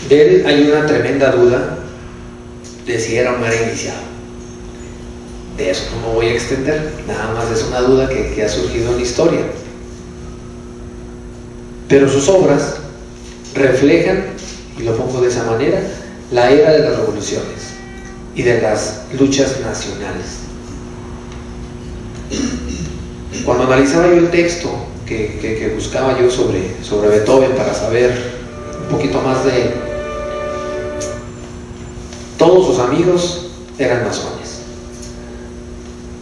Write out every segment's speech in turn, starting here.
De él hay una tremenda duda de si era o no era iniciado. De eso no me voy a extender, nada más es una duda que ha surgido en la historia. Pero sus obras reflejan, y lo pongo de esa manera, la era de las revoluciones y de las luchas nacionales. Cuando analizaba yo el texto que buscaba yo sobre Beethoven para saber un poquito más de él, todos sus amigos eran masones.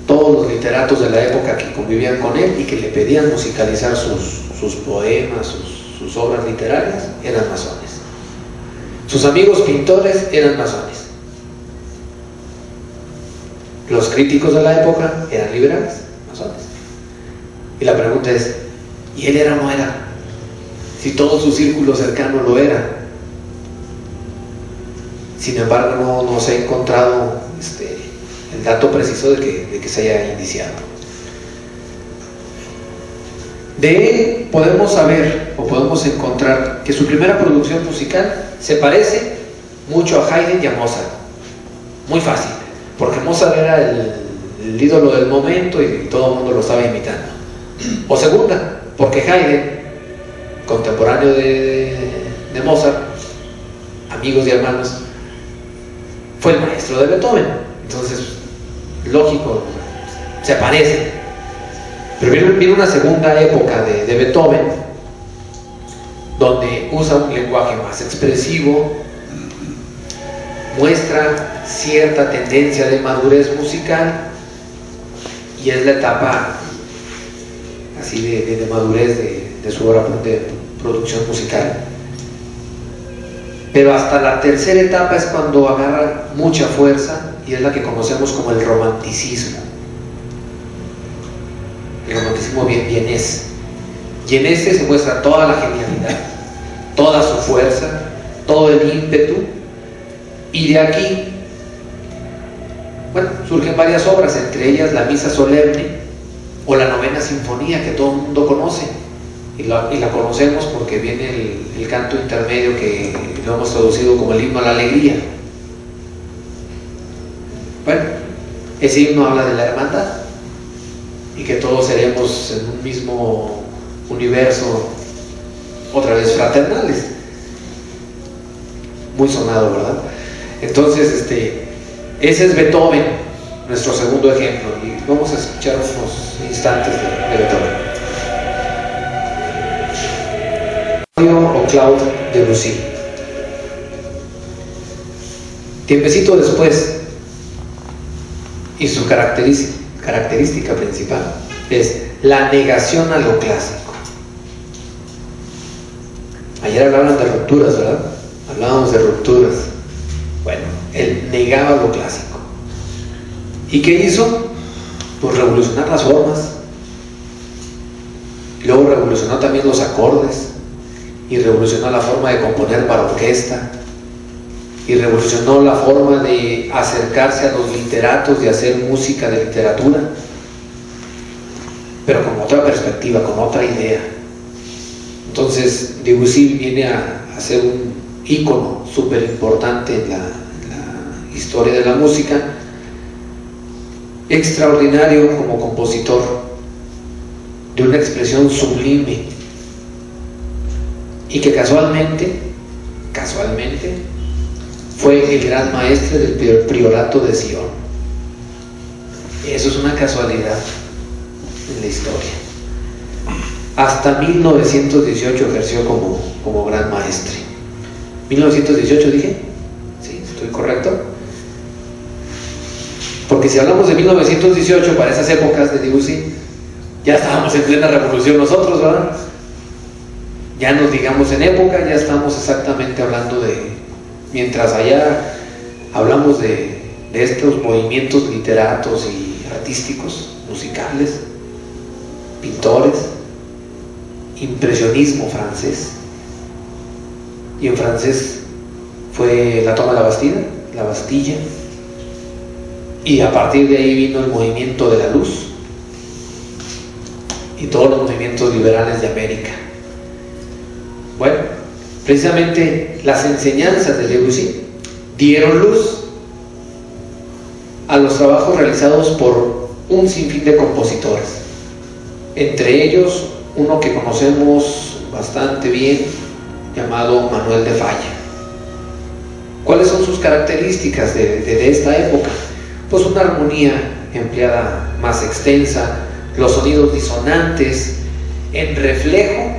Todos los literatos de la época que convivían con él y que le pedían musicalizar sus poemas, sus obras literarias, eran masones. Sus amigos pintores eran masones. Los críticos de la época eran liberales, masones. Y la pregunta es, ¿y él era o no era? Si todo su círculo cercano lo era. Sin embargo, no se ha encontrado el dato preciso de que se haya iniciado. De él podemos saber o podemos encontrar que su primera producción musical se parece mucho a Haydn y a Mozart. Muy fácil, porque Mozart era el ídolo del momento y todo el mundo lo estaba imitando. O segunda, porque Haydn, contemporáneo de Mozart, amigos y hermanos, fue el maestro de Beethoven. Entonces, lógico, se parecen. Pero viene una segunda época de Beethoven, donde usa un lenguaje más expresivo, muestra cierta tendencia de madurez musical, y es la etapa así de madurez de su obra de producción musical. Pero hasta la tercera etapa es cuando agarra mucha fuerza, y es la que conocemos como el romanticismo. El romanticismo vienés. Y en este se muestra toda la genialidad, toda su fuerza, todo el ímpetu, y de aquí, bueno, surgen varias obras, entre ellas la Misa Solemne o la Novena Sinfonía, que todo el mundo conoce, y la conocemos porque viene el canto intermedio que lo hemos traducido como el himno a la alegría. Bueno, ese himno habla de la hermandad y que todos seremos en un mismo universo, otra vez fraternales. Muy sonado, ¿verdad? Entonces, ese es Beethoven, nuestro segundo ejemplo, y vamos a escuchar unos instantes de Beethoven. O Claude Debussy. Tiempecito después, y su característica principal es la negación a lo clásico. Ayer hablaban de rupturas, ¿verdad? Hablábamos de rupturas. Bueno, él negaba lo clásico. ¿Y qué hizo? Pues revolucionar las formas. Luego revolucionó también los acordes, y revolucionó la forma de componer para orquesta, y revolucionó la forma de acercarse a los literatos, de hacer música de literatura, pero con otra perspectiva, con otra idea. Entonces Debussy viene a ser un ícono súper importante en la historia de la música, extraordinario como compositor, de una expresión sublime, y que casualmente fue el gran maestre del priorato de Sion. Eso es una casualidad en la historia. Hasta 1918 ejerció como gran maestre. 1918 dije, ¿sí? ¿Estoy correcto? Porque si hablamos de 1918, para esas épocas de Debussy, ya estábamos en plena revolución nosotros, ¿verdad? Ya nos digamos en época, ya estamos exactamente hablando mientras allá hablamos de estos movimientos literatos y artísticos, musicales, pintores, impresionismo francés, y en francés fue la toma de la Bastilla, y a partir de ahí vino el movimiento de la luz y todos los movimientos liberales de América. Bueno, precisamente las enseñanzas de Debussy dieron luz a los trabajos realizados por un sinfín de compositores, entre ellos uno que conocemos bastante bien, llamado Manuel de Falla. ¿Cuáles son sus características de esta época? Pues una armonía empleada más extensa, los sonidos disonantes, en reflejo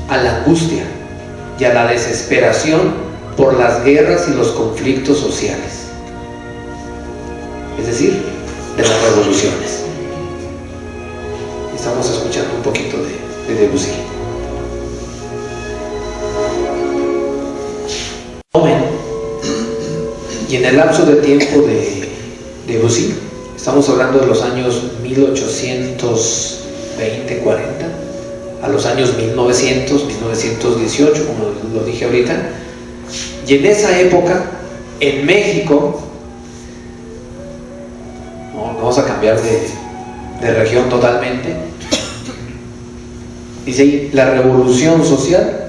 a la angustia y a la desesperación por las guerras y los conflictos sociales, es decir, de las revoluciones. Estamos escuchando un poquito de Debussy. Y en el lapso de tiempo de Debussy, estamos hablando de los años 1820-40 a los años 1900-1918, como lo dije ahorita. Y en esa época, en México, vamos a cambiar de región totalmente, dice ahí, la revolución social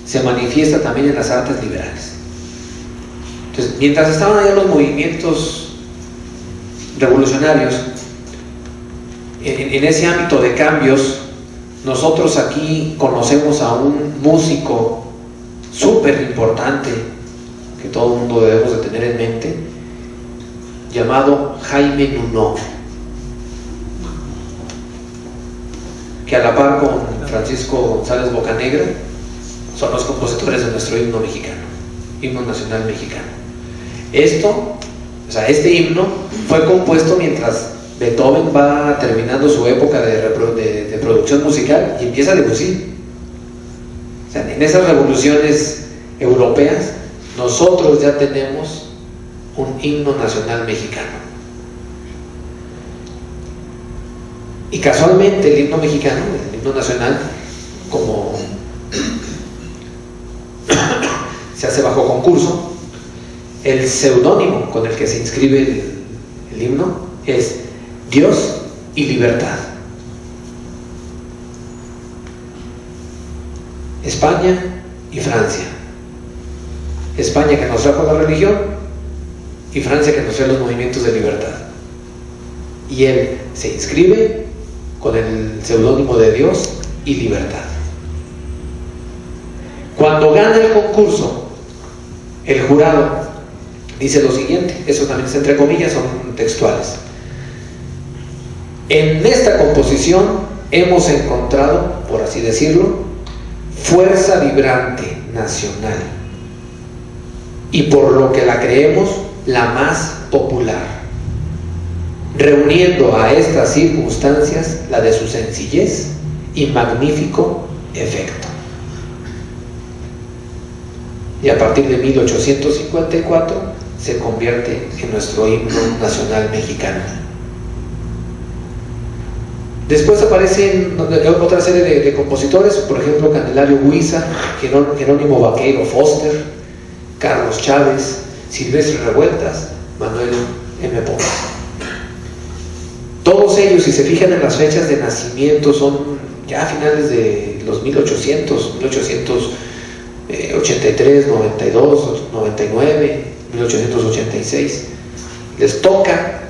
se manifiesta también en las artes liberales. Entonces, mientras estaban allá los movimientos revolucionarios, en ese ámbito de cambios, nosotros aquí conocemos a un músico súper importante que todo el mundo debemos de tener en mente, llamado Jaime Nuno, que a la par con Francisco González Bocanegra son los compositores de nuestro himno mexicano, himno nacional mexicano. Este himno fue compuesto mientras Beethoven va terminando su época de producción musical y empieza Debussy. O sea, en esas revoluciones europeas, nosotros ya tenemos un himno nacional mexicano. Y casualmente el himno mexicano, el himno nacional, como se hace bajo concurso, el seudónimo con el que se inscribe el himno es Dios y Libertad. España y Francia. España, que nos trajo la religión, y Francia, que nos trae los movimientos de libertad. Y él se inscribe con el seudónimo de Dios y Libertad. Cuando gana el concurso, el jurado dice lo siguiente, eso también es entre comillas, son textuales: en esta composición hemos encontrado, por así decirlo, fuerza vibrante nacional, y por lo que la creemos la más popular, reuniendo a estas circunstancias la de su sencillez y magnífico efecto. Y a partir de 1854 se convierte en nuestro himno nacional mexicano. Después aparecen otra serie de compositores, por ejemplo Candelario Huiza, Jerónimo Vaqueiro Foster, Carlos Chávez, Silvestre Revueltas, Manuel M. Ponce. Todos ellos, si se fijan en las fechas de nacimiento, son ya a finales de los 1883, 92, 99, 1886. Les toca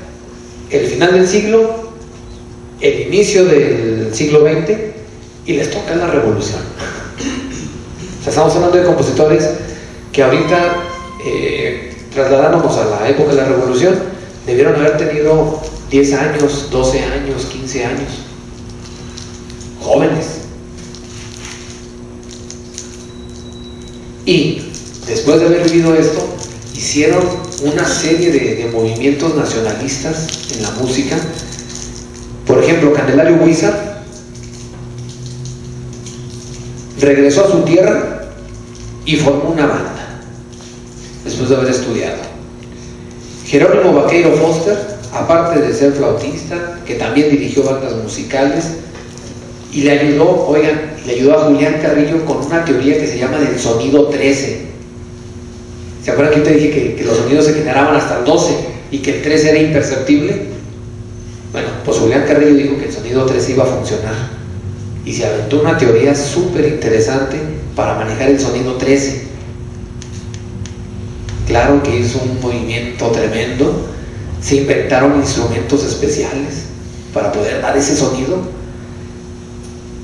el final del siglo, el inicio del siglo XX, y les toca la revolución. O sea, estamos hablando de compositores que ahorita, trasladándonos a la época de la revolución, debieron haber tenido 10 años, 12 años, 15 años, jóvenes. Y después de haber vivido esto, hicieron una serie de movimientos nacionalistas en la música. Por ejemplo, Candelario Huiza regresó a su tierra y formó una banda después de haber estudiado. Jerónimo Vaqueiro Foster, aparte de ser flautista, que también dirigió bandas musicales, y le ayudó a Julián Carrillo con una teoría que se llama del sonido 13. ¿Se acuerdan que yo te dije que los sonidos se generaban hasta el 12 y que el 13 era imperceptible? Bueno, pues Julián Carrillo dijo que el sonido 13 iba a funcionar. y se aventó una teoría súper interesante para manejar el sonido 13. Claro que hizo un movimiento tremendo, se inventaron instrumentos especiales para poder dar ese sonido,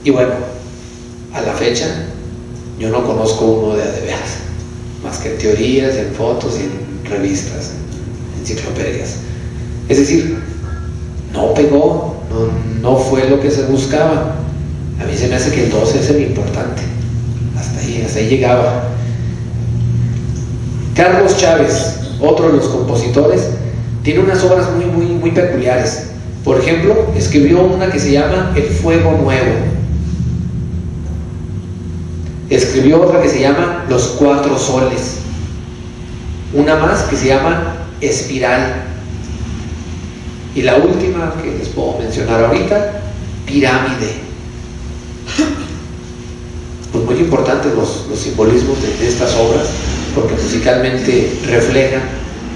y bueno, a la fecha yo no conozco uno de veras, más que en teorías, en fotos y en revistas, en enciclopedias. Es decir, no pegó, no fue lo que se buscaba. A mí se me hace que el 12 es el importante, hasta ahí llegaba. Carlos Chávez, otro de los compositores, tiene unas obras muy peculiares. Por ejemplo, escribió una que se llama El Fuego Nuevo. Escribió otra que se llama Los Cuatro Soles. Una más que se llama Espiral. Y la última que les puedo mencionar ahorita, Pirámide. Pues muy importantes los simbolismos de estas obras, porque musicalmente reflejan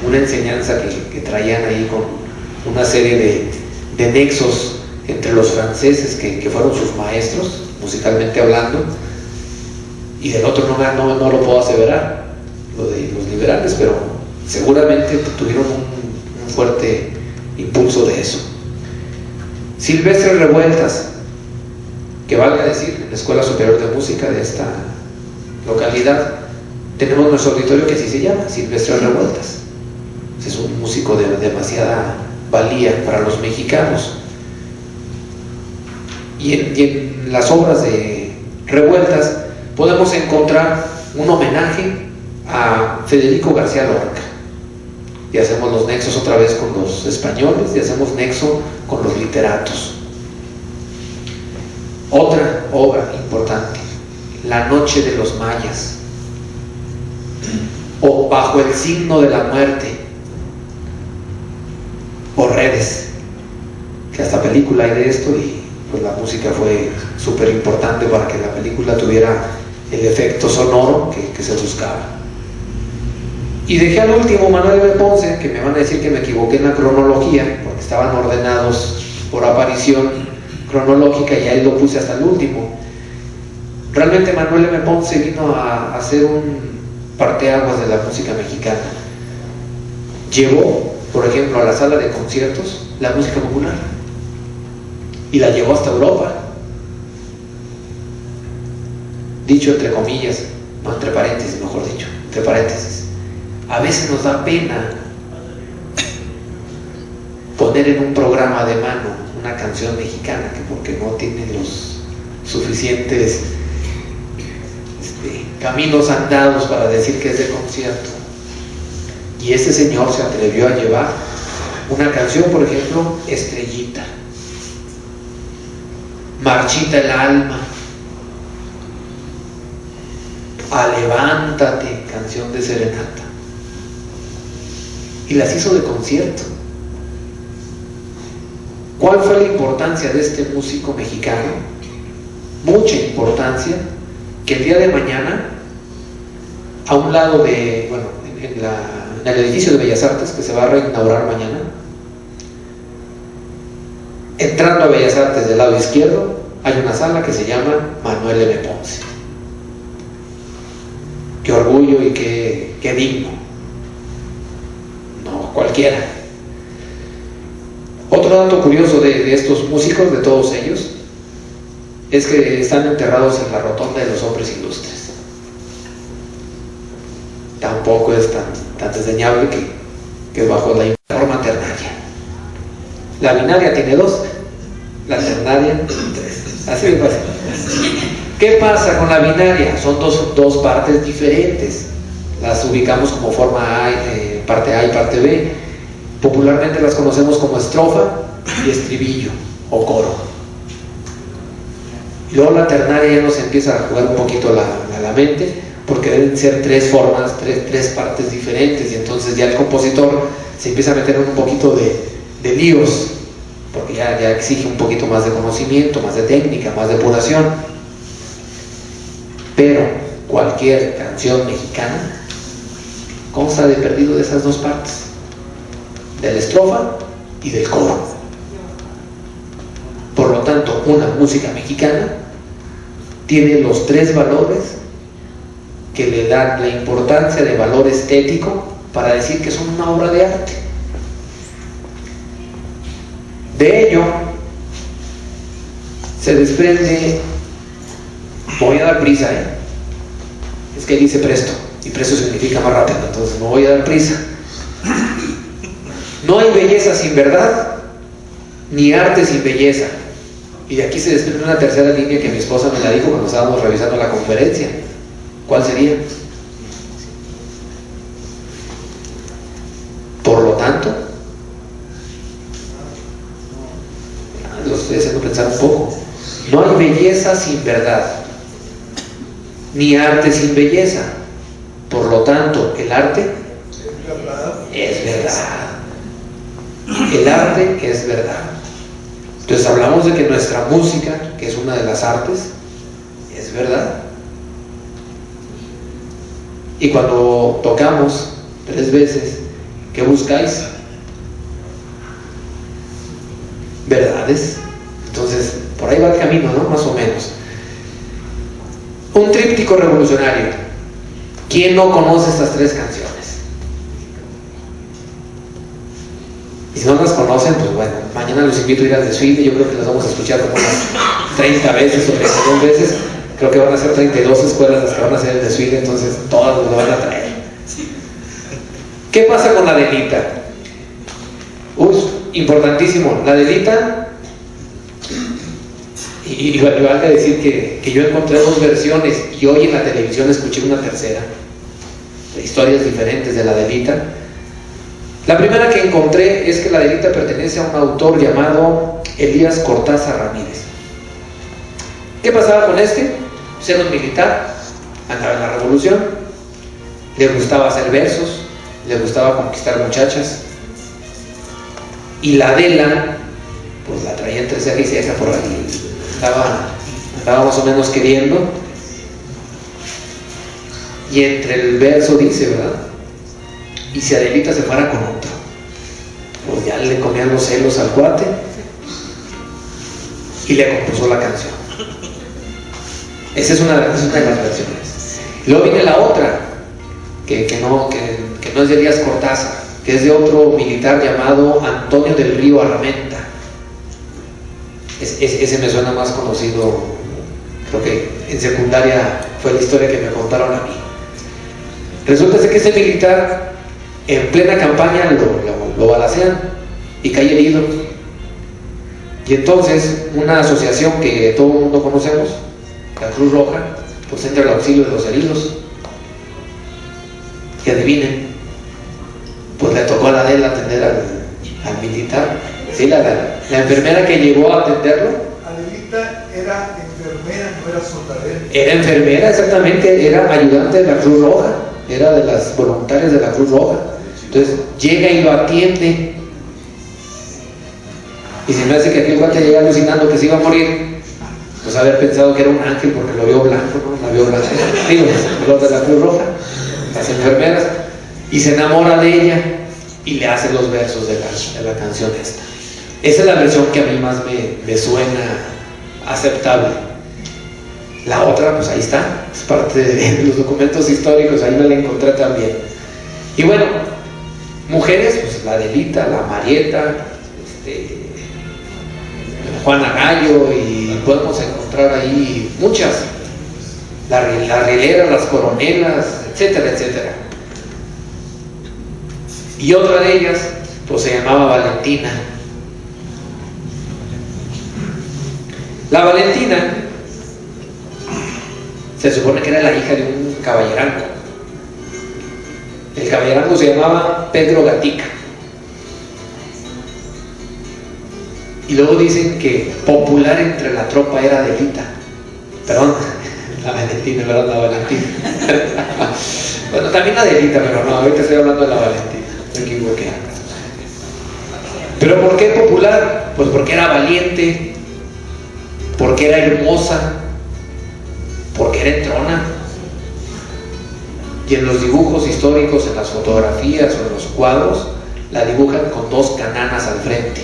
una enseñanza que traían ahí con una serie de nexos entre los franceses que fueron sus maestros, musicalmente hablando, y del otro no lo puedo aseverar, lo de los liberales, pero seguramente tuvieron un fuerte impulso de eso. Silvestre Revueltas, que valga decir, en la Escuela Superior de Música de esta localidad tenemos nuestro auditorio que así se llama, Silvestre Revueltas. Es un músico de demasiada valía para los mexicanos. Y en las obras de Revueltas podemos encontrar un homenaje a Federico García Lorca. Y hacemos los nexos otra vez con los españoles, y hacemos nexo con los literatos. Otra obra importante, La Noche de los Mayas, o Bajo el Signo de la Muerte, o Redes, que hasta película hay de esto, y pues la música fue súper importante para que la película tuviera el efecto sonoro que se buscaba. Y dejé al último Manuel M. Ponce, que me van a decir que me equivoqué en la cronología, porque estaban ordenados por aparición cronológica y ahí lo puse hasta el último. Realmente Manuel M. Ponce vino a hacer un parteaguas de la música mexicana. Llevó, por ejemplo, a la sala de conciertos la música popular y la llevó hasta Europa. Dicho entre comillas, no entre paréntesis, mejor dicho, entre paréntesis. A veces nos da pena poner en un programa de mano una canción mexicana, que porque no tiene los suficientes caminos andados para decir que es de concierto. Y este señor se atrevió a llevar una canción, por ejemplo, Estrellita, Marchita el alma, Levántate, canción de serenata, y las hizo de concierto. ¿Cuál fue la importancia de este músico mexicano? Mucha importancia, que el día de mañana, a un lado de, bueno, en el edificio de Bellas Artes, que se va a reinaugurar mañana, entrando a Bellas Artes del lado izquierdo, hay una sala que se llama Manuel M. Ponce. Qué orgullo y qué digno. No cualquiera. Otro dato curioso de estos músicos, de todos ellos, es que están enterrados en la rotonda de los hombres ilustres. Tampoco es tan desdeñable que bajo la forma ternaria. La binaria tiene 2, la ternaria 3. Así de fácil. ¿Qué pasa con la binaria? Son dos partes diferentes. Las ubicamos como forma A, parte A y parte B. Popularmente las conocemos como estrofa y estribillo o coro. Y luego la ternaria ya nos empieza a jugar un poquito la mente, porque deben ser 3 formas, tres partes diferentes, y entonces ya el compositor se empieza a meter en un poquito de líos, porque ya exige un poquito más de conocimiento, más de técnica, más depuración. Pero cualquier canción mexicana consta de perdido de esas 2 partes, de la estrofa y del coro. Por lo tanto, una música mexicana tiene los tres valores que le dan la importancia de valor estético para decir que son una obra de arte. De ello se desprende, voy a dar prisa, es que dice presto, y presto significa más rápido, entonces no voy a dar prisa. No hay belleza sin verdad, ni arte sin belleza. Y de aquí se desprende una tercera línea que mi esposa me la dijo cuando estábamos revisando la conferencia. ¿Cuál sería? Por lo tanto, lo estoy haciendo pensar un poco. No hay belleza sin verdad, ni arte sin belleza. Por lo tanto, el arte es verdad. El arte es verdad. Entonces hablamos de que nuestra música, que es una de las artes, es verdad. Y cuando tocamos 3 veces, ¿qué buscáis? Verdades. Entonces, por ahí va el camino, ¿no? Más o menos. Un tríptico revolucionario. ¿Quién no conoce estas 3 canciones? Y si no las conocen, pues bueno, mañana los invito a ir al desfile. Yo creo que las vamos a escuchar como unas 30 veces o 32 veces. Creo que van a ser 32 escuelas las que van a hacer el desfile, entonces todas nos lo van a traer. ¿Qué pasa con la Adelita? Importantísimo, la Adelita, y valga decir que yo encontré 2 versiones y hoy en la televisión escuché una tercera, de historias diferentes de la Adelita. La primera que encontré es que la Adelita pertenece a un autor llamado Elías Cortázar Ramírez. ¿Qué pasaba con este? Ser un militar, andaba en la revolución, le gustaba hacer versos, le gustaba conquistar muchachas, y la Adela, pues la traía entre ceja y ceja por ahí, estaba más o menos queriendo, y entre el verso dice, ¿verdad? Y si Adelita se fuera con otro, pues ya le comían los celos al cuate, y le compuso la canción. Esa es una de las versiones. Luego viene la otra, que no es de Elías Cortázar, que es de otro militar llamado Antonio del Río Armenta. Ese me suena más conocido, creo que en secundaria fue la historia que me contaron a mí. Resulta ser que ese militar en plena campaña lo balacean y cae herido. Y entonces una asociación que todo el mundo conocemos, la Cruz Roja, pues entra al auxilio de los heridos. Y adivinen, pues le tocó a la Adela atender al militar. Sí, la enfermera que llegó a atenderlo. Adelita era enfermera, no era soldadera. Era enfermera, exactamente, era ayudante de la Cruz Roja, era de las voluntarias de la Cruz Roja. Entonces llega y lo atiende. Y se me hace que aquel cuate llega alucinando que se iba a morir, pues haber pensado que era un ángel porque lo vio blanco, ¿no? La vio blanca. Digo, los de la Cruz Roja, las enfermeras, y se enamora de ella y le hace los versos de la canción esta. Esa es la versión que a mí más me suena aceptable. La otra, pues ahí está, es parte de los documentos históricos, ahí me la encontré también. Y bueno, mujeres, pues la Adelita, la Marieta, Juana Gallo, y podemos encontrar ahí muchas, la Rilera, las Coronelas, etcétera, etcétera. Y otra de ellas, pues se llamaba Valentina. La Valentina se supone que era la hija de un caballerango. El caballerango se llamaba Pedro Gatica. Y luego dicen que popular entre la tropa era Adelita. Perdón, la Valentina, ¿verdad? La Valentina. Bueno, también Adelita, pero no, ahorita estoy hablando de la Valentina. Me equivoqué. ¿Pero por qué popular? Pues porque era valiente, porque era hermosa, porque era entrona. Y en los dibujos históricos, en las fotografías o en los cuadros, la dibujan con 2 cananas al frente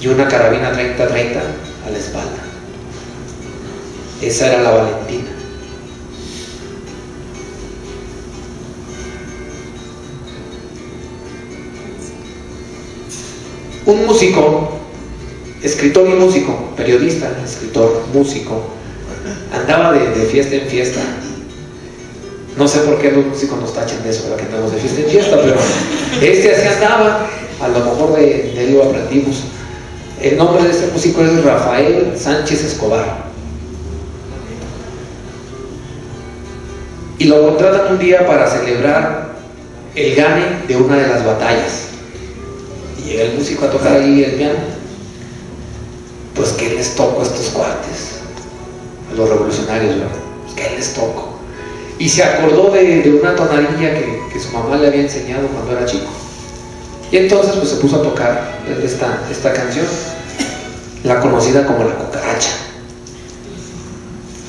y una carabina 30-30 a la espalda. Esa era la Valentina. Un músico, escritor y músico, periodista, escritor, músico, andaba de fiesta en fiesta. No sé por qué los músicos nos tachan de eso, ¿verdad? Que andamos de fiesta en fiesta, pero así andaba. A lo mejor de él lo aprendimos. El nombre de este músico es Rafael Sánchez Escobar. Y lo contratan un día para celebrar el gane de una de las batallas. Y llega el músico a tocar ahí el piano. Pues ¿qué les toco a estos cuates? A los revolucionarios, ¿verdad? Pues, ¿qué les toco? Y se acordó de una tonadilla que su mamá le había enseñado cuando era chico. Y entonces pues se puso a tocar esta canción, la conocida como La Cucaracha.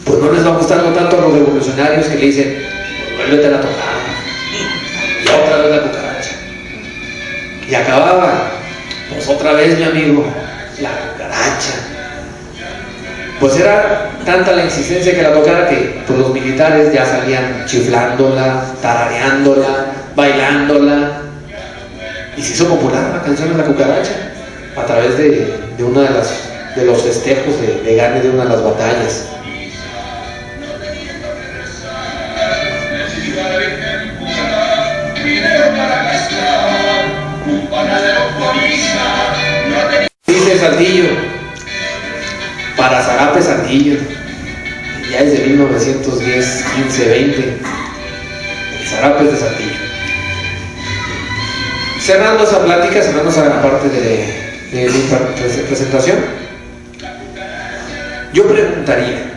Pues no les va a gustar tanto a los revolucionarios que le dicen, pues vuélvete a tocar. Y otra vez La Cucaracha. Y acababa, pues otra vez, mi amigo, La Cucaracha. Pues era tanta la insistencia que la tocara que pues, los militares ya salían chiflándola, tarareándola, bailándola. Y se hizo popular la canción de La Cucaracha a través de uno de los festejos de gane de una de las batallas. Dice Saltillo, para Zarape Saltillo, ya es de 1910, 15, 20, el Zarape es de Saltillo. Cerrando esa plática, cerrando esa gran parte de mi presentación, yo preguntaría,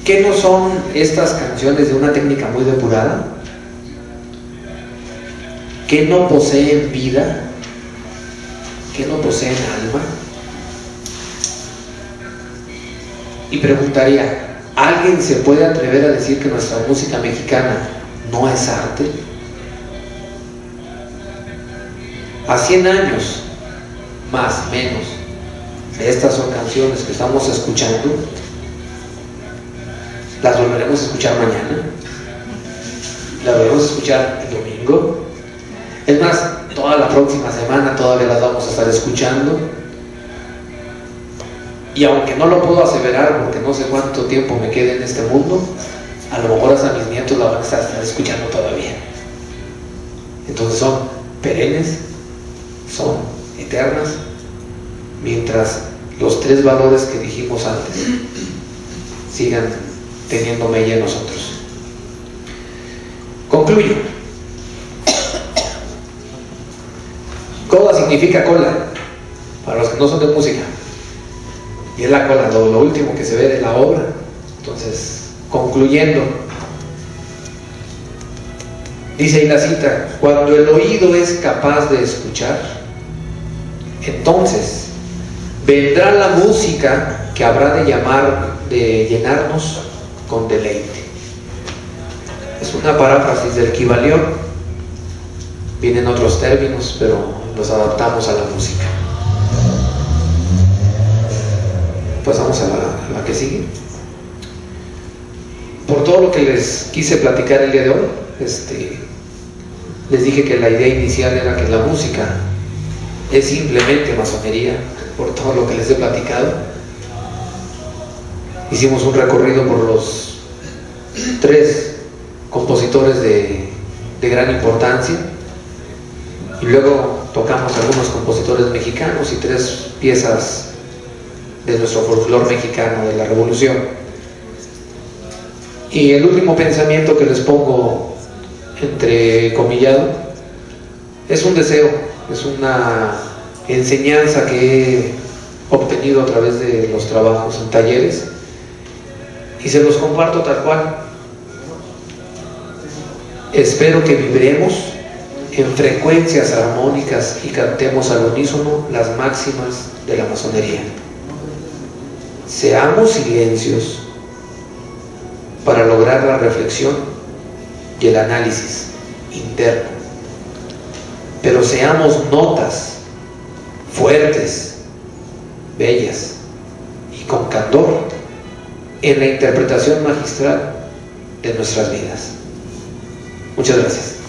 ¿qué no son estas canciones de una técnica muy depurada? ¿Qué no poseen vida? ¿Qué no poseen alma? Y preguntaría, ¿alguien se puede atrever a decir que nuestra música mexicana no es arte? A 100 años, más o menos, de estas son canciones que estamos escuchando, las volveremos a escuchar mañana, las volveremos a escuchar el domingo, es más, toda la próxima semana todavía las vamos a estar escuchando. Y aunque no lo puedo aseverar porque no sé cuánto tiempo me quede en este mundo, a lo mejor hasta mis nietos la van a estar escuchando todavía. Entonces son perennes, son eternas, mientras los tres valores que dijimos antes sigan teniendo mella en nosotros. Concluyo. Coda significa cola, para los que no son de música. Y es la cola, lo último que se ve de la obra. Entonces, concluyendo, dice ahí la cita, cuando el oído es capaz de escuchar, entonces vendrá la música que habrá de llenarnos con deleite. Es una paráfrasis del Kybalión, vienen otros términos, pero los adaptamos a la música. Pasamos a la que sigue. Por todo lo que les quise platicar el día de hoy, les dije que la idea inicial era que la música es simplemente masonería, por todo lo que les he platicado. Hicimos un recorrido por los 3 compositores de gran importancia y luego tocamos algunos compositores mexicanos y 3 piezas de nuestro folclore mexicano de la Revolución. Y el último pensamiento que les pongo entrecomillado es un deseo, es una enseñanza que he obtenido a través de los trabajos en talleres y se los comparto tal cual. Espero que vibremos en frecuencias armónicas y cantemos al unísono las máximas de la masonería. Seamos silencios para lograr la reflexión y el análisis interno, pero seamos notas fuertes bellas y con candor en la interpretación magistral de nuestras vidas. Muchas gracias.